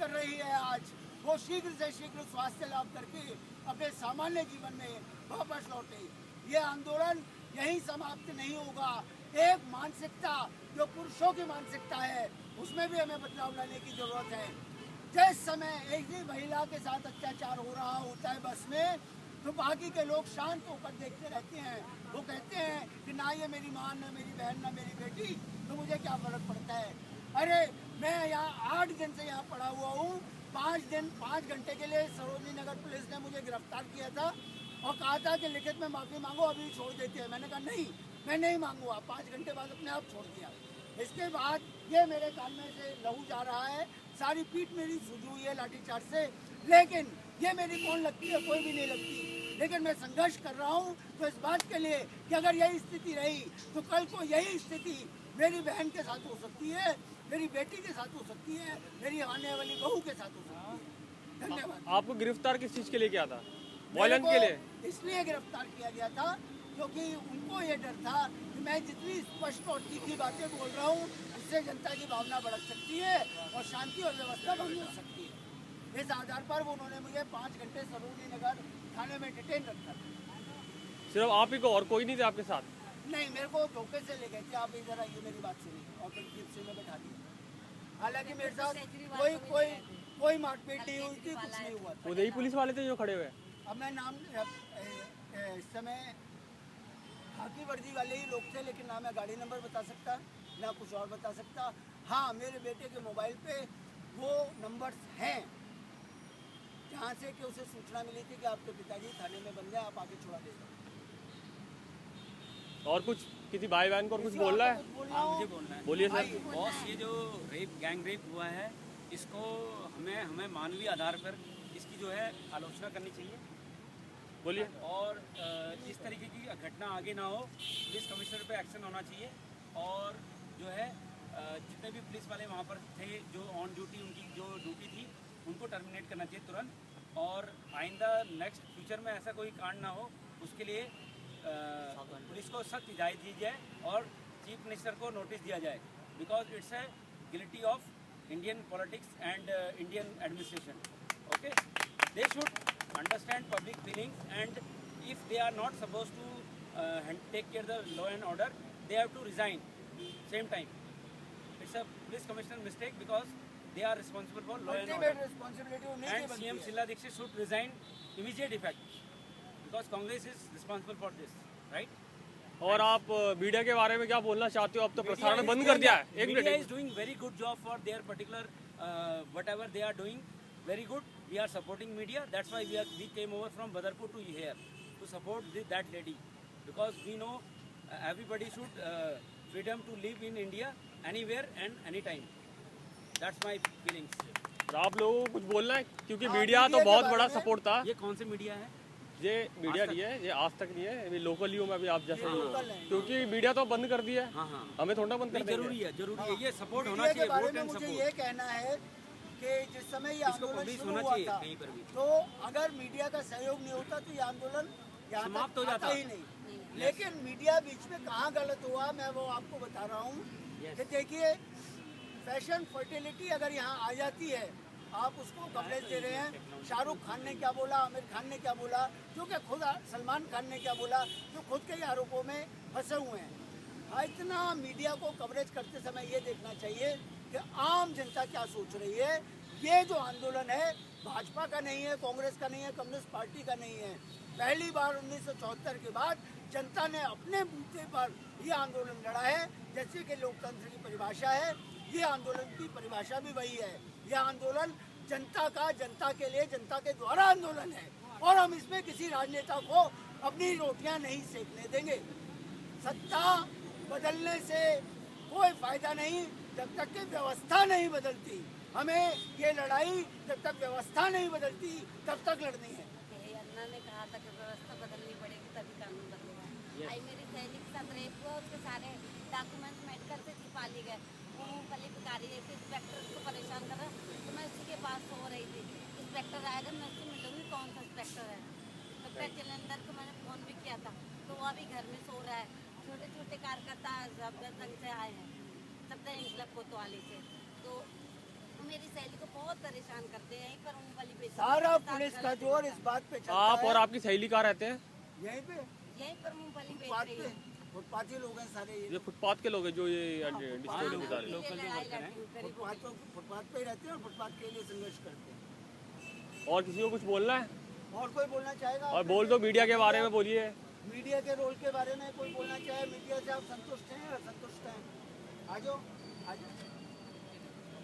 कर रही है आज, वो शीघ्र से शीघ्र स्वास्थ्य लाभ करके अपने सामान्य जीवन में वापस लौटे। ये आंदोलन यही समाप्त नहीं होगा। एक मानसिकता जो पुरुषों की मानसिकता है, उसमें भी हमें बदलाव लाने की जरूरत है। जिस समय एक ही महिला के साथ अत्याचार हो रहा होता है बस में, तो बाकी के लोग शांत होकर देखते रहते हैं। वो कहते हैं कि ना ये मेरी माँ, ना मेरी बहन, ना मेरी बेटी, तो मुझे क्या फर्क पड़ता है। अरे मैं यहाँ 8 दिन से यहाँ पड़ा हुआ हूँ। 5 घंटे के लिए सरोजनी नगर पुलिस ने मुझे गिरफ्तार किया था और कहा था कि लिखित में माफ़ी मांगो, अभी छोड़ देते हैं। मैंने कहा नहीं, मैं नहीं मांगूंगा। 5 घंटे बाद अपने आप छोड़ दिया। इसके बाद ये मेरे कान में से लहू जा रहा है, सारी पीठ मेरी सूजी हुई है लाठीचार्ज से, लेकिन ये मेरी कौन लगती है, कोई भी नहीं लगती। लेकिन मैं संघर्ष कर रहा हूँ तो इस बात के लिए कि अगर यही स्थिति रही तो कल को यही स्थिति मेरी बहन के साथ हो सकती है, मेरी बेटी के साथ हो सकती है, मेरी आने वाली बहू के साथ हो सकती है। धन्यवाद। आपको गिरफ्तार किस चीज़ के लिए किया था? वायलेंस के लिए? इसलिए गिरफ्तार किया गया था क्योंकि उनको ये डर था कि मैं जितनी स्पष्ट और तीखी बातें बोल रहा हूँ, उससे जनता की भावना भड़क सकती है और शांति और व्यवस्था भंग हो सकती है। इस आधार पर उन्होंने मुझे 5 घंटे सरोजनी नगर थाने में डिटेन रखा था। सिर्फ आप ही को, और कोई नहीं थे आपके साथ? नहीं, मेरे को धोखे से ले गए थे। आप इधर आइए, मेरी बात सुनिए, और से में बैठा दिया। हालांकि मेरे साथ कोई मारपीट नहीं हुई थी, कुछ नहीं हुआ। उधर ही पुलिस वाले थे जो खड़े हुए? अब मैं नाम इस समय खाकी वर्दी वाले ही लोग थे, लेकिन ना मैं गाड़ी नंबर बता सकता, ना कुछ और बता सकता। हाँ, मेरे बेटे के मोबाइल पे वो नंबर्स हैं जहाँ से कि उसे सूचना मिली थी कि आपके पिताजी थाने में बंद है, आप आगे छुड़ा दे सकते। और कुछ किसी भाई बहन को और कुछ बोल रहा है? हाँ, मुझे बोलना है। बोलिए सर। बॉस, ये जो गैंग रेप हुआ है, इसको हमें मानवीय आधार पर इसकी जो है आलोचना करनी चाहिए। बोलिए। और इस तरीके की घटना आगे ना हो, पुलिस कमिश्नर पे एक्शन होना चाहिए। और जो है जितने भी पुलिस वाले वहाँ पर थे जो ऑन ड्यूटी, उनकी जो ड्यूटी थी उनको टर्मिनेट करना चाहिए तुरंत। और आइंदा नेक्स्ट फ्यूचर में ऐसा कोई कांड ना हो, उसके लिए पुलिस को सख्त हिदायत दी जाए और चीफ मिनिस्टर को नोटिस दिया जाए, because it's a guilty of Indian politics and Indian administration. Okay, they should understand public feelings, and if they are not supposed to take care of the law and order, they have to resign same time. It's a police commissioner mistake because they are responsible for law and order, and CM Shila Dikshit should resign immediate effect because Congress is responsible for this, right? और आप media के बारे में क्या बोलना चाहते हो? अब तो प्रसारण बंद कर दिया है। एक minute. Media is doing very good job for their particular whatever they are doing, very good. We are supporting media. That's why we came over from Badarpur to here to support that lady, because we know everybody should freedom to live in India anywhere and anytime. That's my feelings. आप लोगों को कुछ बोलना है, क्योंकि media तो बहुत बड़ा सपोर्ट था। ये कौन से मीडिया है? ये मीडिया नहीं है, ये आज तक नहीं है, अभी लोकल ही हूँ मैं, अभी आप जैसे ही हो, क्योंकि मीडिया तो बंद कर दिया है। हाँ हाँ, हमें थोड़ा बंद करना जरूरी है। ये सपोर्ट होना चाहिए। वोट एंड मुझे सपोर्ट। ये कहना है कि जिस समय ये आंदोलन शुरू हुआ था, कहीं पर भी तो अगर मीडिया का सहयोग नहीं होता तो ये आंदोलन समाप्त हो जाता ही नहीं। लेकिन मीडिया बीच में कहाँ गलत हुआ, मैं वो आपको बता रहा हूँ कि देखिए, फैशन फर्टिलिटी अगर यहाँ आ जाती है, आप उसको कवरेज दे रहे हैं। शाहरुख खान ने क्या बोला, आमिर खान ने क्या बोला, जो कि खुद सलमान खान ने क्या बोला, जो खुद के आरोपों में फंसे हुए हैं। इतना मीडिया को कवरेज करते समय ये देखना चाहिए कि आम जनता क्या सोच रही है। ये जो आंदोलन है भाजपा का नहीं है, कांग्रेस का नहीं है, कम्युनिस्ट पार्टी का नहीं है। पहली बार 1974 के बाद जनता ने अपने बूते पर ये आंदोलन लड़ा है। जैसे कि लोकतंत्र की परिभाषा है, ये आंदोलन की परिभाषा भी वही है। यह आंदोलन जनता का, जनता के लिए, जनता के द्वारा आंदोलन है, और हम इसमें किसी राजनेता को अपनी रोटियां नहीं सेकने देंगे। सत्ता बदलने से कोई फायदा नहीं जब तक कि व्यवस्था नहीं बदलती। हमें ये लड़ाई जब तक व्यवस्था नहीं बदलती तब तक लड़नी है। अन्ना ने कहा था कि व्यवस्था बदलनी पड़ेगी तभी कानून बदलेगा। आई मेरी सहेली के साथ रेप हुआ, उसके सारे डॉक्यूमेंट्स मेडिकल से छिपा लिए गए। वो मूंगफली भिखारी है, इंस्पेक्टर उसको परेशान कर रहा, तो मैं उसी के पास सो रही थी। इंस्पेक्टर आएगा, मैं उससे मिलूंगी कौन सा इंस्पेक्टर है। इंस्पेक्टर जलंधर को मैंने फ़ोन भी किया था, तो वो अभी घर में सो रहा है। छोटे छोटे कार्यकर्ता संघ से आए हैं, सब इंकलाब कोतवाली से, तो मेरी सहेली को बहुत परेशान सारा पुलिस का जोर इस बात पे चलता आप है। और आपकी सहेली कहाँ रहते हैं? यहीं पे यहीं पर मूंगफली बेच फुटपाथ रही पे है। फुटपाथी लोग हैं सारे ये ये फुटपाथ के लोग हैं जो ये डिस्को लेके जा रहे हैं। लोकल जो लड़ाई वर्कर हैं लड़ती हूँ, गरीबों की। फुटपाथ पे ही रहते हैं और फुटपाथ के लिए संघर्ष करते हैं। और किसी को कुछ बोलना है? और कोई बोलना चाहेगा? और बोल दो मीडिया के बारे में बोलिए। मीडिया के रोल के बारे में कोई बोलना चाहे? मीडिया से आप संतुष्ट हैं या असंतुष्ट हैं? आ जाओ, आ जाओ।